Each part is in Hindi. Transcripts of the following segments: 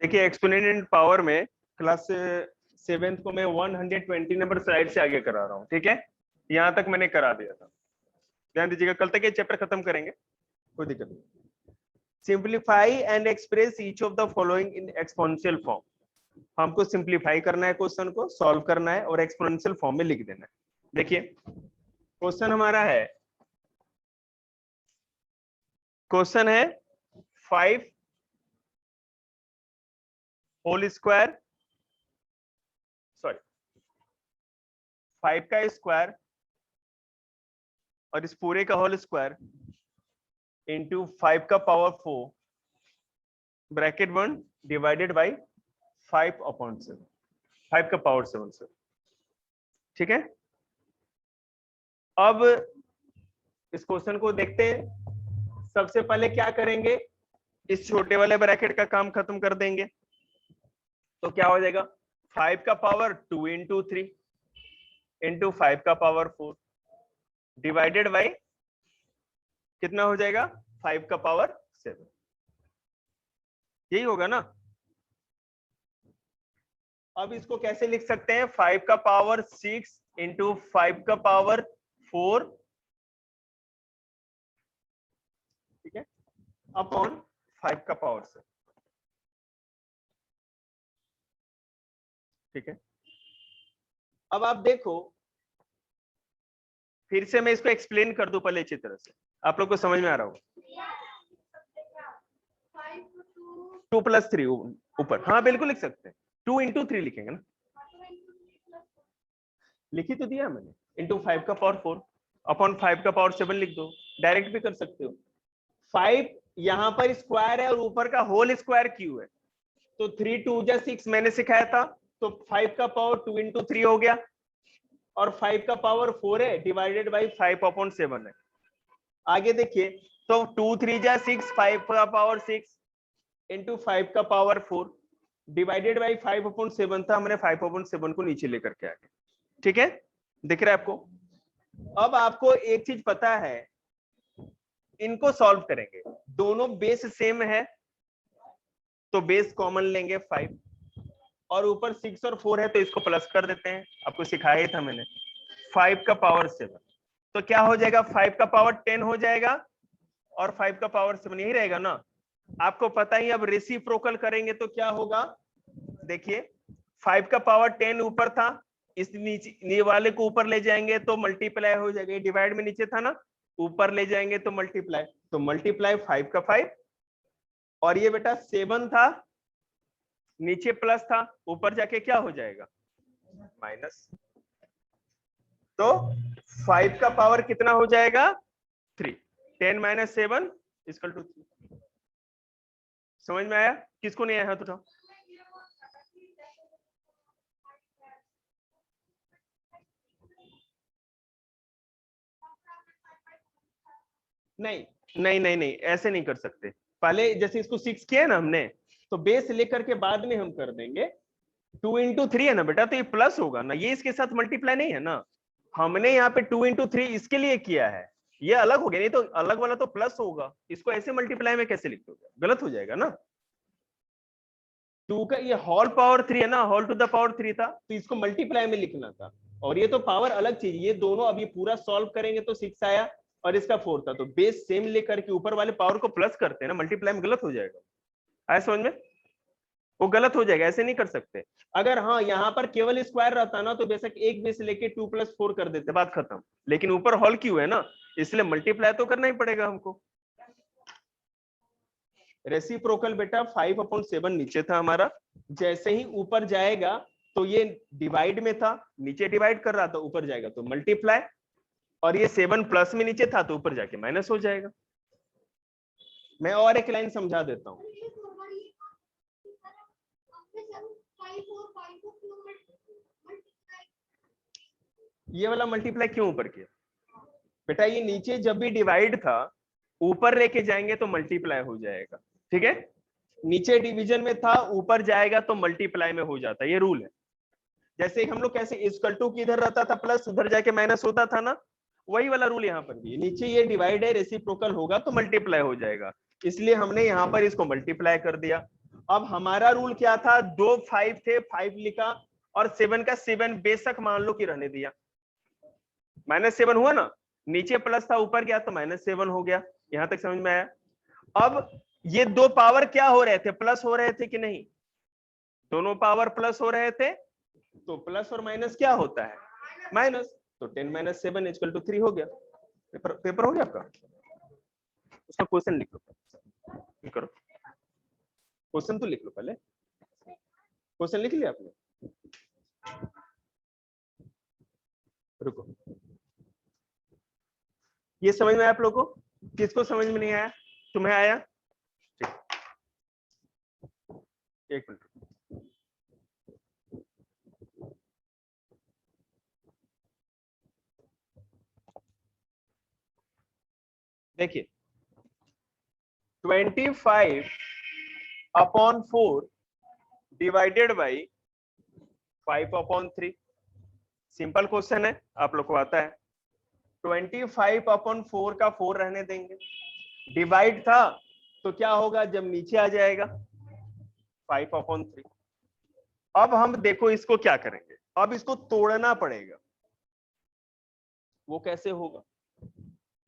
देखिए एक्सपोनेंट पावर में क्लास 7th को मैं 120 नंबर स्लाइड से आगे करा रहा हूँ, ठीक है। यहाँ तक मैंने करा दिया था, ध्यान दीजिएगा, कल तक ये चैप्टर खत्म करेंगे, कोई दिक्कत नहीं। Simplify and express each of the following in exponential form. हमको सिंप्लीफाई करना है, क्वेश्चन को सॉल्व करना है और एक्सपोनेंशियल फॉर्म में लिख देना है। देखिए क्वेश्चन हमारा है, क्वेश्चन है 5 होल स्क्वायर, सॉरी 5 का स्क्वायर और इस पूरे का होल स्क्वायर इंटू 5 का पावर 4 ब्रैकेट 1 डिवाइडेड बाई 5/7, 5 का पावर 7 से, ठीक है। अब इस क्वेश्चन को देखते हैं। सबसे पहले क्या करेंगे, इस छोटे वाले ब्रैकेट का काम खत्म कर देंगे, तो क्या हो जाएगा 5 का पावर 2 इंटू 3 इंटू 5 का पावर 4 डिवाइडेड बाई कितना हो जाएगा 5 का पावर 7, यही होगा ना। अब इसको कैसे लिख सकते हैं, 5 का पावर 6 इंटू 5 का पावर 4, ठीक है, अपॉन 5 का पावर 7, ठीक है। अब आप देखो, फिर से मैं इसको एक्सप्लेन कर दूं पहले अच्छी तरह से, आप लोग को समझ में आ रहा होगा। 2 + 3 ऊपर, हाँ बिल्कुल लिख सकते हैं, 2 इंटू 3 लिखेंगे ना, लिखी तो दिया मैंने, इंटू 5 का पावर 4 अपॉन 5 का पावर 7 लिख दो, डायरेक्ट भी कर सकते हो। 5 यहाँ पर स्क्वायर है और ऊपर का होल स्क्वायर क्यू है, तो 3 2 जा 6 मैंने सिखाया था, तो 5 का पावर 2 इंटू 3 हो गया और 5 का पावर 4 है डिवाइडेड बाई 5/7 है। आगे देखिए, तो 2 3 जा 6, 5 का पावर 6 इंटू 5 का पावर 4 डिवाइडेड बाई 5/7 था, हमने 5/7 को नीचे लेकर के आ गए, ठीक है, दिख रहा है आपको। अब आपको एक चीज पता है, इनको सॉल्व करेंगे, दोनों बेस सेम है तो बेस कॉमन लेंगे 5 और ऊपर 6 और 4 है तो इसको प्लस कर देते हैं, आपको सिखाया ही था मैंने। 5 का पावर 7 तो क्या हो जाएगा, 5 का पावर 10 हो जाएगा और 5 का पावर 7 यही रहेगा ना। आपको पता ही, अब रेसिप्रोकल करेंगे तो क्या होगा, देखिए 5 का पावर 10 ऊपर था, इस नीचे वाले को ऊपर ले जाएंगे तो मल्टीप्लाई हो जाएगा, डिवाइड में नीचे था ना, ऊपर ले जाएंगे तो मल्टीप्लाई, तो मल्टीप्लाई 5 का 5 और ये बेटा 7 था, नीचे प्लस था, ऊपर जाके क्या हो जाएगा माइनस, तो 5 का पावर कितना हो जाएगा 3, 10 - 7 = 3। समझ में आया, किसको नहीं आया तो उठाओ। नहीं नहीं नहीं नहीं, ऐसे नहीं कर सकते, पहले जैसे इसको 6 किया ना हमने, तो बेस लेकर के बाद में हम कर देंगे। 2 इंटू 3 है ना बेटा, तो ये प्लस होगा ना, ये इसके साथ मल्टीप्लाई नहीं है ना, हमने यहाँ पे 2 इंटू 3 इसके लिए किया है, ये अलग हो गया, नहीं तो अलग वाला तो प्लस होगा, इसको ऐसे मल्टीप्लाई में कैसे लिख दोगे, गलत हो जाएगा ना। 2 का ये होल पावर 3 है ना, होल टू द पावर 3 था, तो इसको मल्टीप्लाई में लिखना था, और ये तो पावर अलग चीज, ये दोनों अभी पूरा सॉल्व करेंगे तो 6 आया और इसका 4 था, तो बेस सेम लेकर के ऊपर वाले पावर को प्लस करते हैं ना, मल्टीप्लाई में गलत हो जाएगा, आया समझ में, वो गलत हो जाएगा, ऐसे नहीं कर सकते। अगर हाँ यहाँ पर केवल स्क्वायर रहता ना तो बेशक एक बेस लेके 2 + 4 कर देते, बात खत्म, लेकिन ऊपर होल क्यों है ना, इसलिए मल्टीप्लाई तो करना ही पड़ेगा हमको। रेसिप्रोकल बेटा 5/7 नीचे था हमारा, जैसे ही ऊपर जाएगा तो ये डिवाइड में था, नीचे डिवाइड कर रहा था, ऊपर जाएगा तो मल्टीप्लाई, और ये 7 प्लस में नीचे था तो ऊपर जाके माइनस हो जाएगा। मैं और एक लाइन समझा देता हूं, ये वाला मल्टीप्लाई क्यों ऊपर किया बेटा, ये नीचे जब भी डिवाइड था ऊपर लेके जाएंगे तो मल्टीप्लाई हो जाएगा, ठीक है, नीचे डिवीजन में था ऊपर जाएगा तो मल्टीप्लाई में हो जाता है, ये रूल है। जैसे हम लोग कैसे = की इधर रहता था प्लस, उधर जाके माइनस होता था ना, वही वाला रूल यहाँ पर भी है, नीचे ये डिवाइड है रेसिप्रोकल होगा तो मल्टीप्लाई हो जाएगा, इसलिए हमने यहाँ पर इसको मल्टीप्लाई कर दिया। अब हमारा रूल क्या था, दो 5 थे, 5 लिखा और 7 का 7 बेशक मान लो कि रहने दिया, -7 हुआ ना, नीचे प्लस था ऊपर गया तो -7 हो गया। यहां तक समझ में आया? अब ये दो पावर क्या हो रहे थे, प्लस हो रहे थे कि नहीं, दोनों पावर प्लस हो रहे थे, तो प्लस और माइनस क्या होता है, माइनस, तो 10 - 7 = 3 हो गया। पेपर हो गया आपका, उसका क्वेश्चन लिख लो, करो क्वेश्चन तो लिख लो, पहले क्वेश्चन लिख लिया आपने, रुको, ये समझ में आया आप लोगों को, किसको समझ में नहीं आया, तुम्हें आया, ठीक, एक मिनट, देखिए 25/4 डिवाइडेड बाई 5/3, सिंपल क्वेश्चन है, आप लोग को आता है। 25/4 का 4 रहने देंगे, डिवाइड था तो क्या होगा, जब नीचे आ जाएगा 5/3। अब हम देखो इसको क्या करेंगे, अब इसको तोड़ना पड़ेगा, वो कैसे होगा,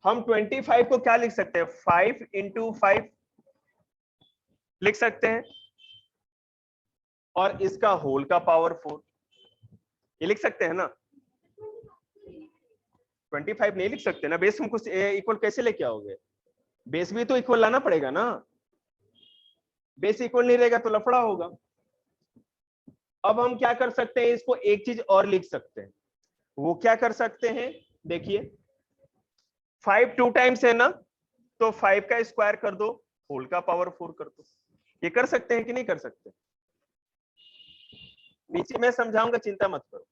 हम 25 को क्या लिख सकते हैं, 5 × 5 लिख सकते हैं, और इसका होल का पावर 4, ये लिख सकते हैं ना, 25 नहीं लिख सकते ना, बेस हमको इक्वल कैसे लेके आओगे, बेस भी तो इक्वल लाना पड़ेगा ना, बेस इक्वल नहीं रहेगा तो लफड़ा होगा। अब हम क्या कर सकते हैं, इसको एक चीज और लिख सकते हैं, वो क्या कर सकते हैं, देखिए 5 2 टाइम्स है ना, तो 5 का स्क्वायर कर दो, होल का पावर 4 कर दो, ये कर सकते हैं कि नहीं कर सकते, नीचे मैं समझाऊंगा, चिंता मत करो।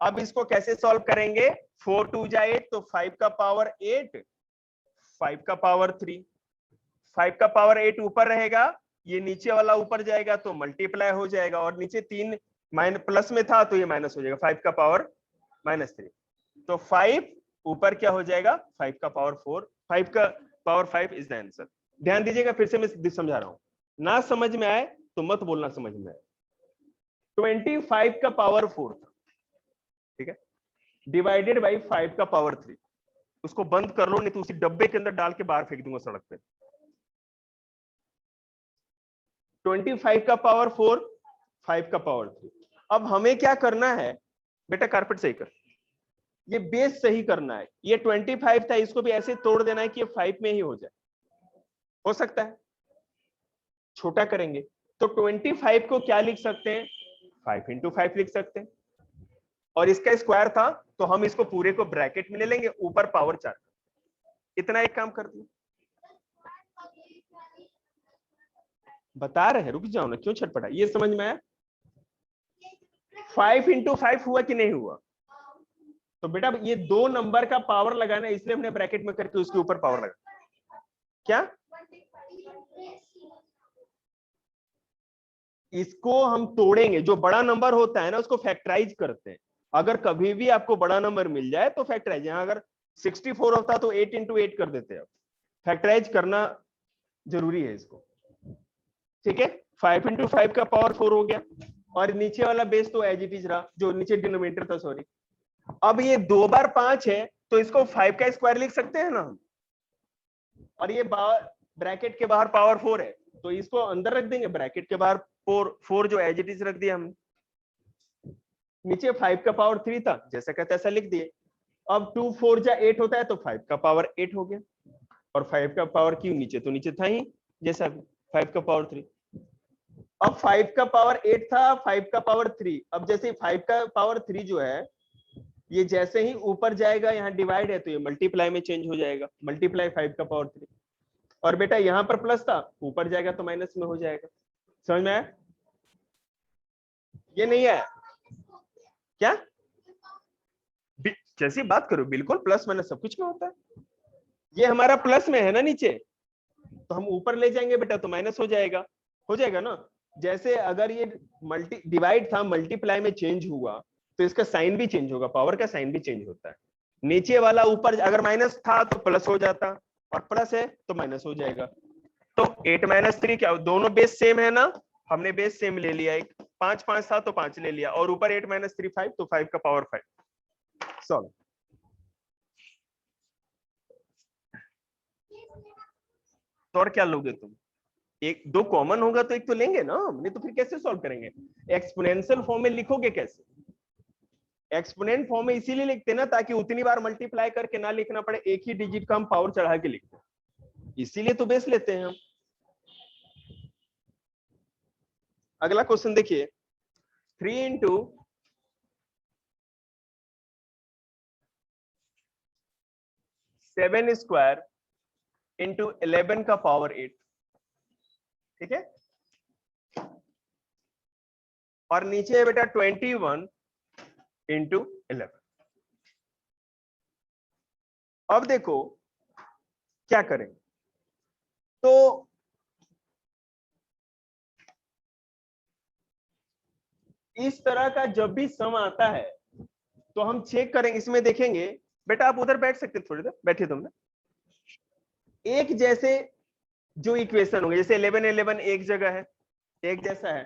अब इसको कैसे सॉल्व करेंगे, 4 2 जा 8, तो 5 का पावर 8, 5 का पावर 3, 5 का पावर 8 ऊपर रहेगा, ये नीचे वाला ऊपर जाएगा तो मल्टीप्लाई हो जाएगा, और नीचे 3 प्लस में था तो ये माइनस हो जाएगा, 5 का पावर -3, तो 5 ऊपर क्या हो जाएगा, 5 का पावर 4, 5 का पावर 5 इज द आंसर। ध्यान दीजिएगा, फिर से मैं समझा रहा हूं, ना समझ में आए तो मत बोलना समझ में आए। 25 का पावर 4 था, ठीक है, डिवाइडेड बाई 5 का पावर 3, उसको बंद कर लो, नहीं तो उसी डब्बे के अंदर डाल के बाहर फेंक दूंगा सड़क पे। 25 का पावर 4, 5 का पावर 3, अब हमें क्या करना है बेटा, कारपेट सही कर, ये बेस सही करना है, ये 25 था, इसको भी ऐसे तोड़ देना है कि ये 5 में ही हो जाए, हो सकता है, छोटा करेंगे तो 25 को क्या लिख सकते हैं, 5 × 5 लिख सकते हैं, और इसका स्क्वायर था तो हम इसको पूरे को ब्रैकेट में ले लेंगे, ऊपर पावर 4, इतना एक काम कर दिया, बता रहे हैं, रुक जाओ ना, क्यों छटपटा, ये समझ में आया, 5 × 5 हुआ कि नहीं हुआ, तो बेटा ये दो नंबर का पावर लगाना है, इसलिए हमने ब्रैकेट में करके उसके ऊपर पावर लगा, क्या इसको हम तोड़ेंगे, जो बड़ा नंबर होता है ना उसको फैक्टराइज करते हैं, अगर कभी भी आपको बड़ा नंबर मिल जाए तो फैक्टराइज, यहां अगर 64 होता तो 8 × 8 कर देते हैं, फैक्टराइज करना जरूरी है इसको, ठीक है, 5 × 5 का पावर 4 हो गया, और नीचे वाला बेस तो एज इट इज रहा, जो नीचे डिनोमिनेटर था, सॉरी। अब ये 2 बार 5 है तो इसको 5 का स्क्वायर लिख सकते हैं ना हम, और ये ब्रैकेट के बाहर पावर 4 है तो इसको अंदर रख देंगे, ब्रैकेट के बाहर 4 जो एज इट इज रख दिया हमने, नीचे 5 का पावर 3 था, जैसा कहता ऐसा लिख दिए, अब 2 4 जा 8 होता है तो 5 का पावर 8 हो गया, और 5 का पावर क्यों, नीचे तो नीचे था ही, जैसा 5 का पावर 3, अब 5 का पावर 8 था, 5 का पावर 3, अब जैसे 5 का पावर 3 जो है ये जैसे ही ऊपर जाएगा, यहाँ डिवाइड है तो ये मल्टीप्लाई में चेंज हो जाएगा, मल्टीप्लाई 5 का पावर 3, और बेटा यहाँ पर प्लस था, ऊपर जाएगा तो माइनस में हो जाएगा, समझ में आया, ये नहीं है क्या, जैसी बात करो, बिल्कुल प्लस माइनस सब कुछ में होता है, ये हमारा प्लस में है ना नीचे, तो हम ऊपर ले जाएंगे बेटा तो माइनस हो जाएगा ना, जैसे अगर ये डिवाइड था मल्टीप्लाई में चेंज हुआ तो इसका साइन भी चेंज होगा, पावर का साइन भी चेंज होता है, नीचे वाला ऊपर, अगर माइनस था तो प्लस हो जाता, और प्लस है तो माइनस हो जाएगा, तो 8 माइनस 3 क्या, दोनों बेस सेम है ना, हमने बेस सेम ले लिया, एक 5 5 था तो 5 ले लिया, और ऊपर 8 माइनस 3 5, तो 5 का पावर 5। सॉल्व। तो और क्या लोगे तुम, एक दो कॉमन होगा तो एक तो लेंगे ना, नहीं तो फिर कैसे सॉल्व करेंगे। एक्सपोनेंशियल फॉर्म में लिखोगे कैसे, एक्सपोनेंट फॉर्म में इसीलिए लिखते हैं ना ताकि उतनी बार मल्टीप्लाई करके ना लिखना पड़े, एक ही डिजिट का हम पावर चढ़ा के लिखते हैं, इसीलिए तो बेस लेते हैं हम। अगला क्वेश्चन देखिए, 3 इंटू 7 स्क्वायर इंटू 11 का पावर 8, ठीक है, और नीचे है बेटा 21 इंटू 11। अब देखो क्या करें, तो इस तरह का जब भी सम आता है तो हम चेक करेंगे, इसमें देखेंगे, बेटा आप उधर बैठ सकते, थोड़ी देर बैठिए तुमने, एक जैसे जो इक्वेशन होंगे, जैसे 11 11 एक जगह है, एक जैसा है,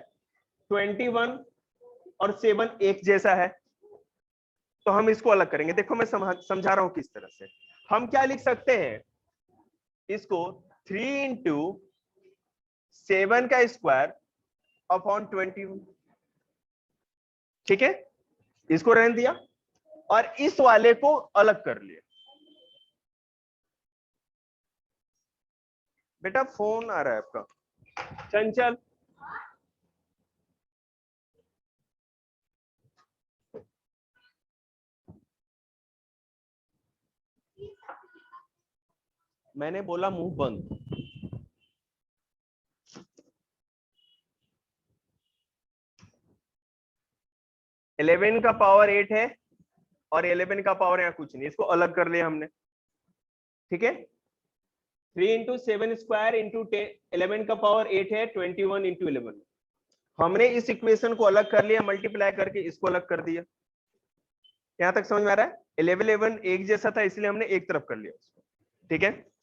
21 और 7 एक जैसा है, तो हम इसको अलग करेंगे। देखो मैं समझा रहा हूं किस तरह से। हम क्या लिख सकते हैं, इसको 3 इंटू 7 का स्क्वायर अपॉन 21, ठीक है, इसको रहने दिया और इस वाले को अलग कर लिया। बेटा फोन आ रहा है आपका, चंचल। मैंने बोला मुंह बंद। इलेवन का पावर 8 है और 11 का पावर यहाँ कुछ नहीं, इसको अलग कर लिया हमने, ठीक है। 3 इंटू 7 स्क्वायर इंटू 11 का पावर 8 है, 21 इंटू 11, हमने इस इक्वेशन को अलग कर लिया, मल्टीप्लाई करके इसको अलग कर दिया। यहां तक समझ में आ रहा है, 11 11 एक जैसा था इसलिए हमने एक तरफ कर लिया उसको, ठीक है।